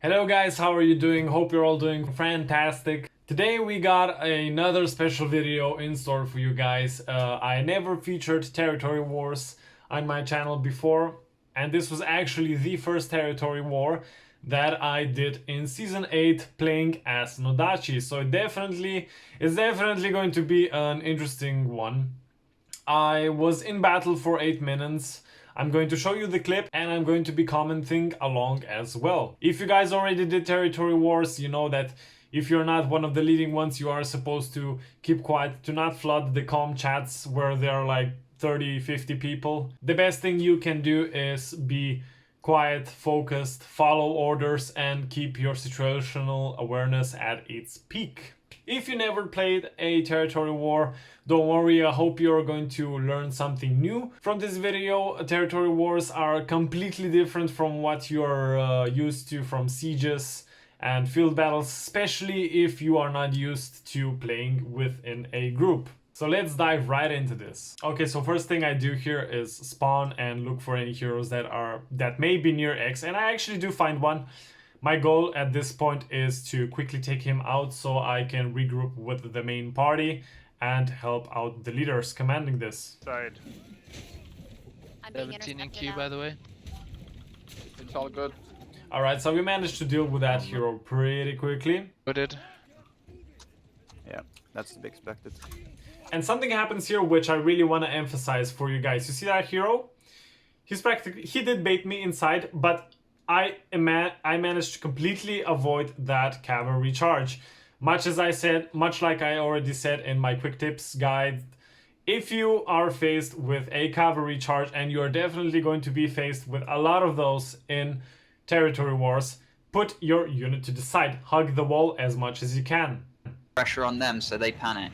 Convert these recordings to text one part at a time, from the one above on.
Hello guys, how are you doing? Hope you're all doing fantastic. Today we got another special video in store for you guys. I never featured territory wars on my channel before, and this was actually the first territory war that I did in season 8 playing as Nodachi. So it's definitely going to be an interesting one. I was in battle for 8 minutes. I'm going to show you the clip and I'm going to be commenting along as well. If you guys already did territory wars, you know that if you're not one of the leading ones, you are supposed to keep quiet, to not flood the calm chats where there are like 30, 50 people. The best thing you can do is be quiet, focused, follow orders, and keep your situational awareness at its peak. If you never played a territory war, don't worry, I hope you're going to learn something new from this video. Territory wars are completely different from what you're used to from sieges and field battles, especially if you are not used to playing within a group. So let's dive right into this. Okay, so first thing I do here is spawn and look for any heroes that may be near X, and I actually do find one. My goal at this point is to quickly take him out so I can regroup with the main party and help out the leaders commanding this. Side. I'm being 17 in intercepted queue, now. by the way. It's all good. Alright, so we managed to deal with that hero pretty quickly. Who did? Yeah, that's to be expected. And something happens here which I really want to emphasize for you guys. You see that hero? He did bait me inside, but I managed to completely avoid that cavalry charge. Much like I already said in my quick tips guide, if you are faced with a cavalry charge, and you are definitely going to be faced with a lot of those in territory wars, put your unit to the side. Hug the wall as much as you can. Pressure on them so they panic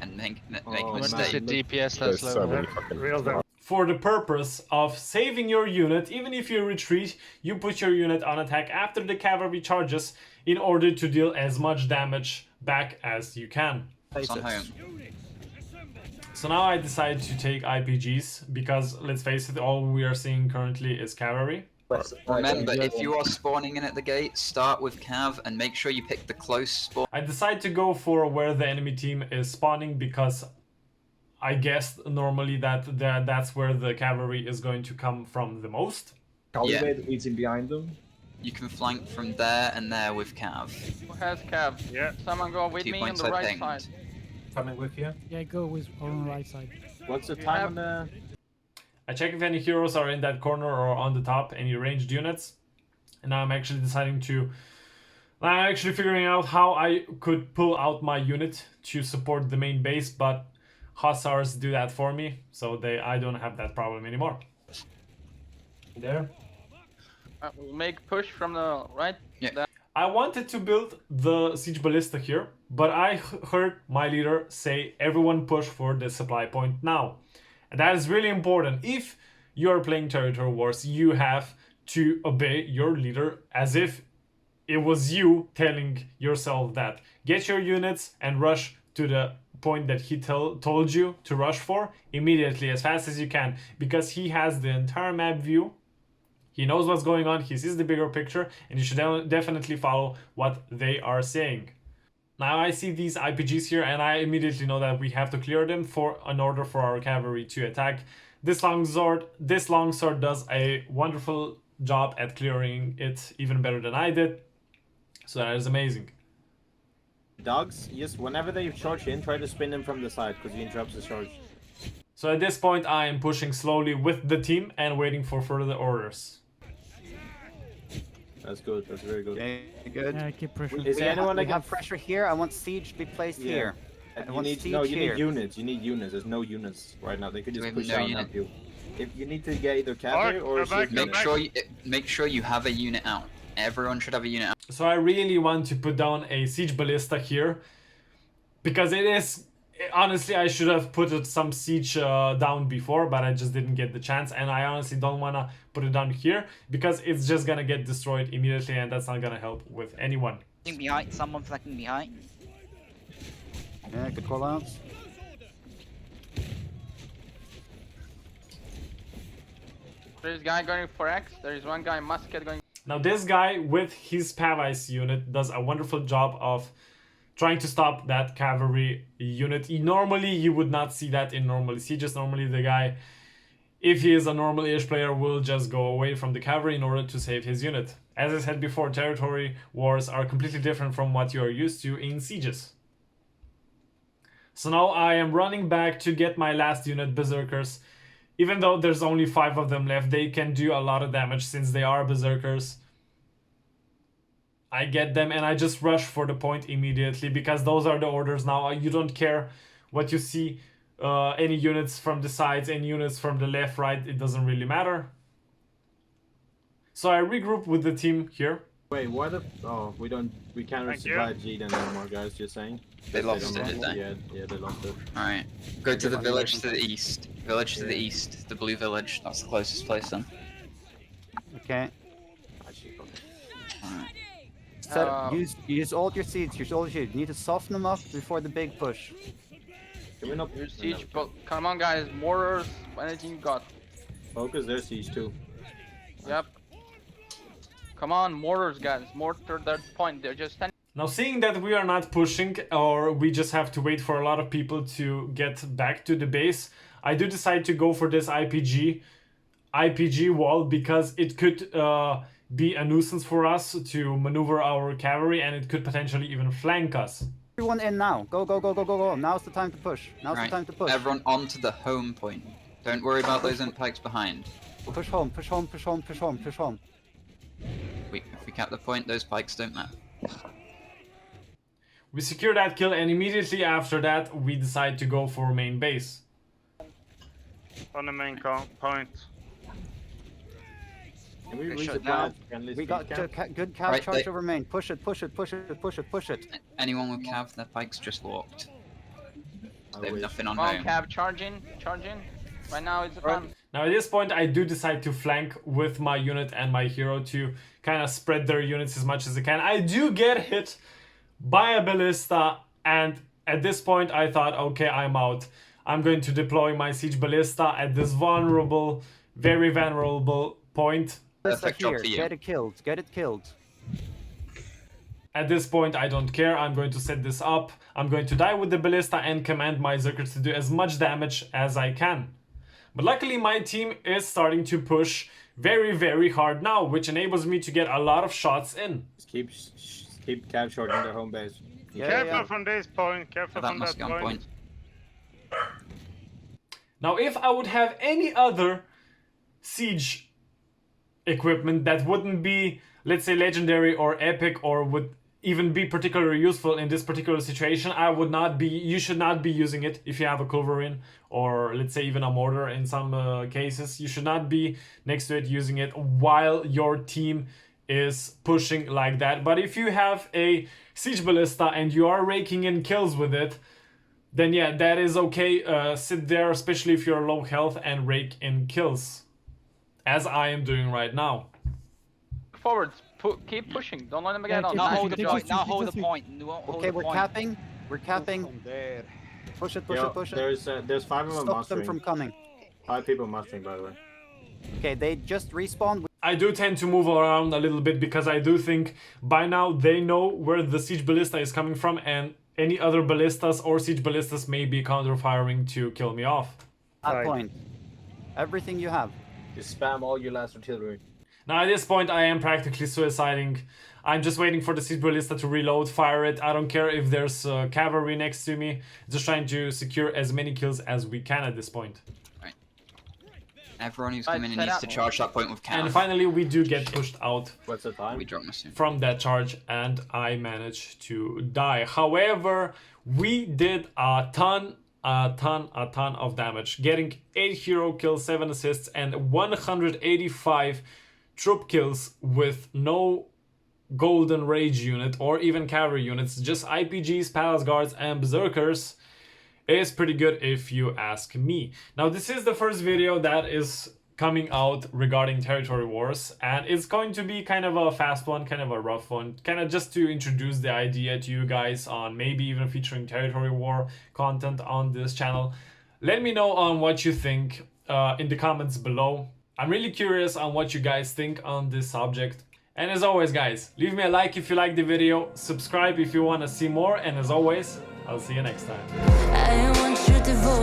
and make a What's mistake. the DPS last level? For the purpose of saving your unit, even if you retreat, you put your unit on attack after the cavalry charges in order to deal as much damage back as you can. It's on home. So now I decide to take IPGs because, let's face it, all we are seeing currently is cavalry. Remember, if you are spawning in at the gate, start with Cav and make sure you pick the close spawn. I decide to go for where the enemy team is spawning because I guessed normally that's where the cavalry is going to come from the most. Yeah. Eating behind them. You can flank from there and there with Cav. Who has Cav? Yeah. Someone go with 2 me on points the I right pinged. side. Coming with you. Yeah, go with on the right side. What's the You time have- on the... I check if any heroes are in that corner or on the top, any ranged units. And now I'm actually figuring out how I could pull out my unit to support the main base, but Hussars do that for me, so I don't have that problem anymore. There? Make push from the right. Yeah. I wanted to build the siege ballista here, but I heard my leader say everyone push for the supply point now. And that is really important. If you're playing territory wars, you have to obey your leader as if it was you telling yourself that. Get your units and rush to the point that he told you to rush for immediately, as fast as you can, because he has the entire map view. He knows what's going on, he sees the bigger picture, and you should definitely follow what they are saying. Now I see these IPGs here and I immediately know that we have to clear them in order for our cavalry to attack. This longsword does a wonderful job at clearing it, even better than I did. So that is amazing. Dogs, yes, whenever they charge in, try to spin them from the side, because he interrupts the charge. So at this point I am pushing slowly with the team and waiting for further orders. That's good, that's very good. Okay, good. Yeah, keep pressure. Is there anyone that we can... have pressure here. I want siege to be placed Yeah. here. You need here. units, you need units. There's no units right now, they could We just have push no out and unit. help you. If you need to get either cavalry or... Make sure you have a unit out. Everyone should have a unit out. So I really want to put down a siege ballista here, because it is... Honestly, I should have put some siege down before, but I just didn't get the chance, and I honestly don't want to put it down here, because it's just gonna get destroyed immediately, and that's not gonna help with anyone. Behind, someone flanking behind. Yeah, good call outs. There's a guy going for X. There is one guy musket going. Now this guy with his Pavice unit does a wonderful job of trying to stop that cavalry unit. Normally you would not see that in normal sieges. Normally the guy, if he is a normal-ish player, will just go away from the cavalry in order to save his unit. As I said before, territory wars are completely different from what you are used to in sieges. So now I am running back to get my last unit, Berserkers. Even though there's only 5 of them left, they can do a lot of damage since they are Berserkers. I get them and I just rush for the point immediately because those are the orders now. You don't care what you see, any units from the sides, any units from the left, right, it doesn't really matter. So I regroup with the team here. Wait, why the? Oh, we can't survive G anymore, guys. You're saying? They lost don't it, know. did they? Yeah, they lost it. Alright. Go to the village to the east. Village to the east. The blue village. That's the closest place then. Okay. Alright. Use all your seeds. Use all your seeds. You need to soften them up before the big push. Can we not? Your siege, but come on, guys. Mortars, anything you got. Focus their siege too. Yep. Come on, mortars, guys. Mortar that point. They're just standing. Now seeing that we are not pushing, or we just have to wait for a lot of people to get back to the base, I do decide to go for this IPG wall because it could be a nuisance for us to maneuver our cavalry and it could potentially even flank us. Everyone in now. Go, go, go, go, go, go. Now's the time to push. Now's the time to push. Everyone onto the home point. Don't worry about those imp pikes behind. Push home, push home, push home, push home, push home. If we cap the point, those pikes don't matter. We secure that kill and immediately after that we decide to go for main base. On the main point. Can we Okay, resupply? We got good cav Right, charge they- over main. Push it, push it, push it, push it, push it. Anyone with cav, their pikes just walked. They have nothing on Come on, home. cab, charging. Right now is the time. Now at this point I do decide to flank with my unit and my hero to kind of spread their units as much as I can. I do get hit by a ballista and at this point I thought, okay, I'm out. I'm going to deploy my siege ballista at this vulnerable, very vulnerable point. Perfect job Here, for you. get it killed, get it killed. At this point I don't care, I'm going to set this up. I'm going to die with the ballista and command my Zerkers to do as much damage as I can. But luckily my team is starting to push very, very hard now, which enables me to get a lot of shots in. Just keep cav short in their home base. Careful from this point, careful That from must that be on point. point. Now if I would have any other siege equipment that wouldn't be, let's say, legendary or epic or would even be particularly useful in this particular situation, I would not be, you should not be using it if you have a culverin or let's say even a mortar in some cases. You should not be next to it using it while your team is pushing like that. But if you have a siege ballista and you are raking in kills with it, then yeah, that is okay. Sit there, especially if you're low health, and rake in kills, as I am doing right now. Forwards, keep pushing. Don't let them get Yeah, on. keep Now pushing, hold the keep point. pushing, Now keep hold the pushing. point. Hold Okay, the we're point. capping. We're capping. Push it, push Yo, it, push it. there's 5 of them Stop them mustering. from coming. 5 people mustering, by the way. Okay, they just respawned. I do tend to move around a little bit because I do think by now they know where the siege ballista is coming from and any other ballistas or siege ballistas may be counter firing to kill me off. That Right. point. Everything you have. Just spam all your last artillery. Now at this point I am practically suiciding. I'm just waiting for the siege ballista to reload, fire it. I don't care if there's cavalry next to me. Just trying to secure as many kills as we can at this point. Everyone who's Right, coming in set needs up. to charge that point with cav. And finally we do get pushed out What's the time? We drop soon. from that charge and I managed to die. However, we did a ton of damage, getting 8 hero kills, 7 assists and 185 troop kills with no golden rage unit or even cavalry units, just IPGs, palace guards and berserkers. Is pretty good if you ask me. Now this is the first video that is coming out regarding territory wars and it's going to be kind of a fast one, kind of a rough one, kind of just to introduce the idea to you guys on maybe even featuring territory war content on this channel. Let me know on what you think in the comments below. I'm really curious on what you guys think on this subject. And as always, guys, leave me a like if you like the video, subscribe if you want to see more, and as always, I'll see you next time. I want you to vote.